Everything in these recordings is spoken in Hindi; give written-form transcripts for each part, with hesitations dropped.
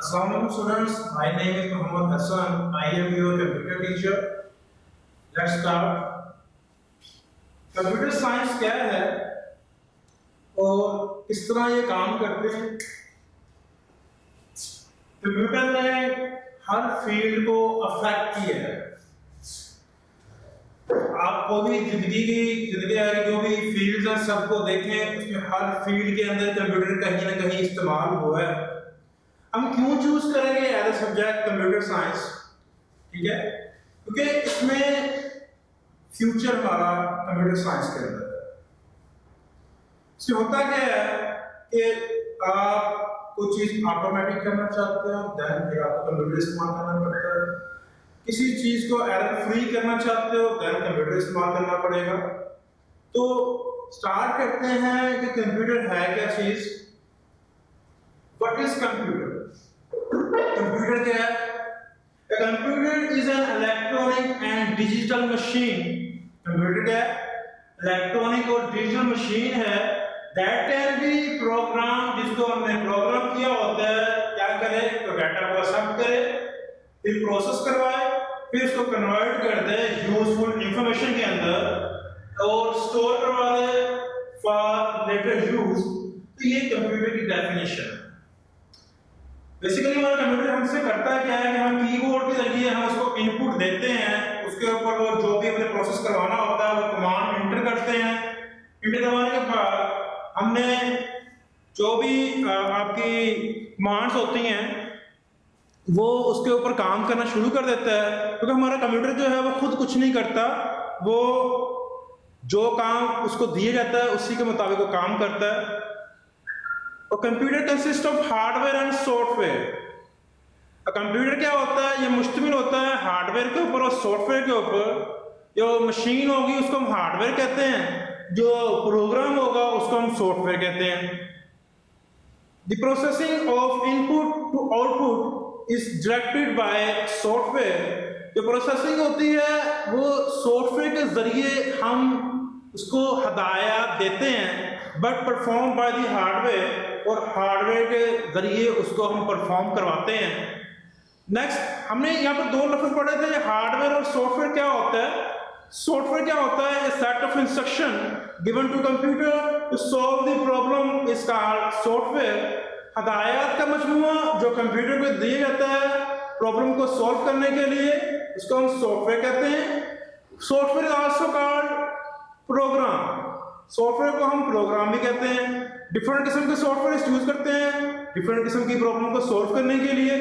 Assalamualaikum students, my name is Muhammad Hassan. I am your computer teacher. Let's start. Computer science क्या है और किस तरह ये काम करते हैं। कंप्यूटर ने हर फील्ड को अफेक्ट किया है। आप कोई भी जिंदगी आगे जो भी फील्ड्स हैं सबको देखें, उसमें हर फील्ड के अंदर कंप्यूटर कहीं ना कहीं इस्तेमाल हुआ है। हम क्यों चूज करेंगे as a subject computer science? ठीक है, क्योंकि इसमें फ्यूचर हमारा कंप्यूटर साइंस के अंदर है। इसमें होता क्या है कि आप कोई चीज ऑटोमेटिक करना चाहते हो, देन फिर आपको कंप्यूटर इस्तेमाल करना पड़ता है। किसी चीज को एरर फ्री करना चाहते हो, देन कंप्यूटर इस्तेमाल करना पड़ेगा। तो स्टार्ट करते हैं कि कंप्यूटर है क्या चीज। What is computer? कंप्यूटर क्या है? A computer is an electronic and digital machine. Computer क्या है? इलेक्ट्रॉनिक और डिजिटल मशीन है that can be programmed, जिसको हमने प्रोग्राम किया होता है। क्या करे? तो डाटा को एक्सेप्ट करे, फिर प्रोसेस करवाए, फिर उसको कन्वर्ट कर दे यूजफुल इंफॉर्मेशन के अंदर और स्टोर करवा दे फॉर लेटर यूज। तो ये कंप्यूटर की डेफिनेशन है। बेसिकली हमारा कंप्यूटर हमसे करता है क्या है कि हम कीबोर्ड के जरिए हम उसको इनपुट देते हैं, उसके ऊपर वो जो भी हमें प्रोसेस करवाना होता है वो कमांड इंटर करते हैं। इंटर करवाने के बाद हमने जो भी आपकी कमांड्स होती हैं वो उसके ऊपर काम करना शुरू कर देता है, क्योंकि हमारा कंप्यूटर जो है वो खुद कुछ नहीं करता, वो जो काम उसको दिया जाता है उसी के मुताबिक वो काम करता है। और computer consist of hardware and software. Computer क्या होता है? ये मुश्तमिल होता है हार्डवेयर के ऊपर और सॉफ्टवेयर के ऊपर। जो मशीन होगी उसको हम हार्डवेयर कहते हैं, जो प्रोग्राम होगा उसको हम सॉफ्टवेयर कहते हैं। The processing of input to output is directed by software. जो प्रोसेसिंग होती है वो सॉफ्टवेयर के जरिए हम उसको हदायत देते हैं, but perform by the hardware, और हार्डवेयर के जरिए उसको हम परफॉर्म करवाते हैं। नेक्स्ट हमने यहाँ पर दो लफ्ज पढ़े थे, हार्डवेयर और सॉफ्टवेयर। क्या होता है? सॉफ्टवेयर क्या होता है? A set of instruction given to computer to solve the problem is called software. हदायत का मजमूआ जो कंप्यूटर को दिया जाता है प्रॉब्लम को सॉल्व करने के लिए, उसको हम सॉफ्टवेयर कहते हैं। Software is also called programme. Software को हम प्रोग्राम भी कहते हैं। डिफरेंट किस्म के सॉफ्टवेयर यूज करते हैं डिफरेंट किस्म की प्रॉब्लम को सॉल्व करने के लिए।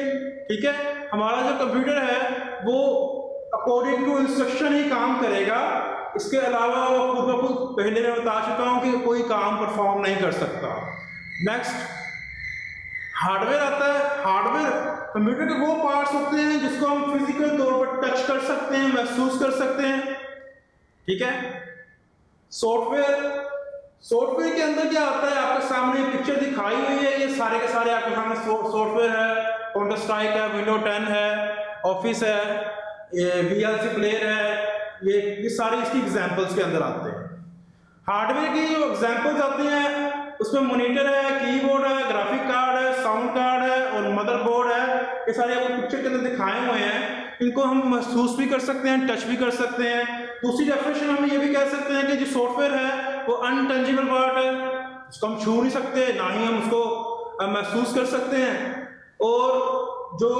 ठीक है, हमारा जो कंप्यूटर है वो अकॉर्डिंग टू इंस्ट्रक्शन ही काम करेगा, इसके अलावा वो खुद ब खुद पहले मैं बता चुका हूं कि कोई काम परफॉर्म नहीं कर सकता। नेक्स्ट हार्डवेयर आता है। हार्डवेयर कंप्यूटर के वो पार्ट्स होते हैं जिसको हम फिजिकल तौर पर टच कर सकते हैं, महसूस कर सकते हैं। ठीक है, सॉफ्टवेयर के अंदर क्या होता है? आपके सामने पिक्चर दिखाई हुई है, ये सारे के सारे आपके सामने सॉफ्टवेयर है। काउंटर स्ट्राइक है, विंडो 10 है, ऑफिस है, VLC प्लेयर है, ये सारे इसकी एग्जांपल्स के अंदर आते हैं। हार्डवेयर की जो एग्जांपल्स आती हैं उसमें मॉनिटर है, कीबोर्ड है, ग्राफिक कार्ड है, साउंड कार्ड है और मदरबोर्ड है। ये सारे आपको पिक्चर के अंदर दिखाए हुए हैं। इनको हम महसूस भी कर सकते हैं, टच भी कर सकते हैं। दूसरी डेफिनेशन हम ये भी कह सकते हैं कि जो सॉफ्टवेयर है वो अनटंजिबल पार्ट है, उसको हम छू नहीं सकते, ना ही हम उसको महसूस कर सकते हैं। और जो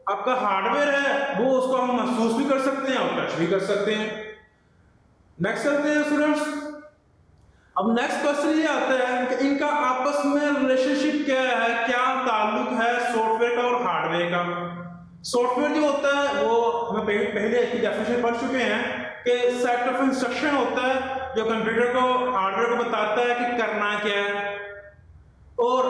आपका हार्डवेयर है वो उसको हम महसूस भी कर सकते हैं और टच भी कर सकते हैं। नेक्स्ट करते हैं स्टूडेंट्स। अब नेक्स्ट क्वेश्चन ये आता है कि इनका आपस में रिलेशनशिप क्या है, क्या ताल्लुक है सॉफ्टवेयर का और हार्डवेयर का। सॉफ्टवेयर जो होता है वो हमें पहले इसकी डेफिनेशन पढ़ चुके हैं कि सेट ऑफ इंस्ट्रक्शन होता है जो कंप्यूटर को हार्डवेयर को बताता है कि करना क्या है, और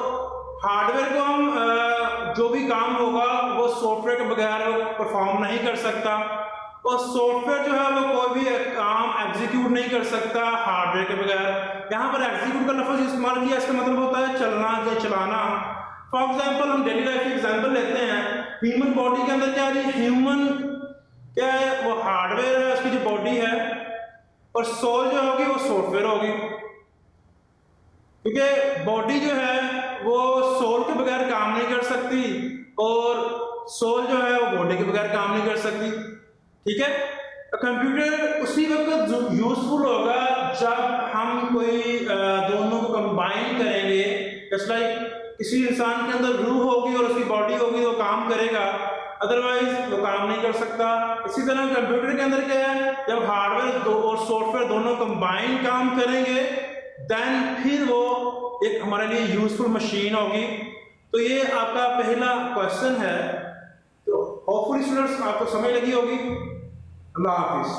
हार्डवेयर को हम जो भी काम होगा वो सॉफ्टवेयर के बगैर वो परफॉर्म नहीं कर सकता, और सॉफ्टवेयर जो है वो कोई भी काम एग्जीक्यूट नहीं कर सकता हार्डवेयर के बगैर। यहाँ पर एग्जीक्यूट का लफ्ज इस्तेमाल किया, इसका मतलब होता है चलना या चलाना। फॉर एग्जाम्पल हम डेली लाइफ की एग्जाम्पल लेते हैं। ह्यूमन बॉडी के अंदर क्या है? ह्यूमन क्या है? वो हार्डवेयर है, उसकी जो बॉडी है, और सोल जो होगी वो सॉफ्टवेयर होगी। क्योंकि बॉडी जो है वो सोल के बगैर काम नहीं कर सकती और सोल जो है वो बॉडी के बगैर काम नहीं कर सकती। ठीक है, कंप्यूटर उसी वक्त यूजफुल होगा जब हम कोई दोनों को कंबाइन करेंगे। जस्ट लाइक किसी इंसान के अंदर रूह होगी और उसकी बॉडी होगी तो काम करेगा, अदरवाइज वो काम नहीं कर सकता। इसी तरह कंप्यूटर के अंदर क्या है, जब हार्डवेयर और सॉफ्टवेयर दोनों कंबाइन काम करेंगे देन फिर वो एक हमारे लिए यूजफुल मशीन होगी। तो ये आपका पहला क्वेश्चन है। तो होपफुली स्टूडेंट्स आपको समझ लगी होगी। अल्लाह हाफिज।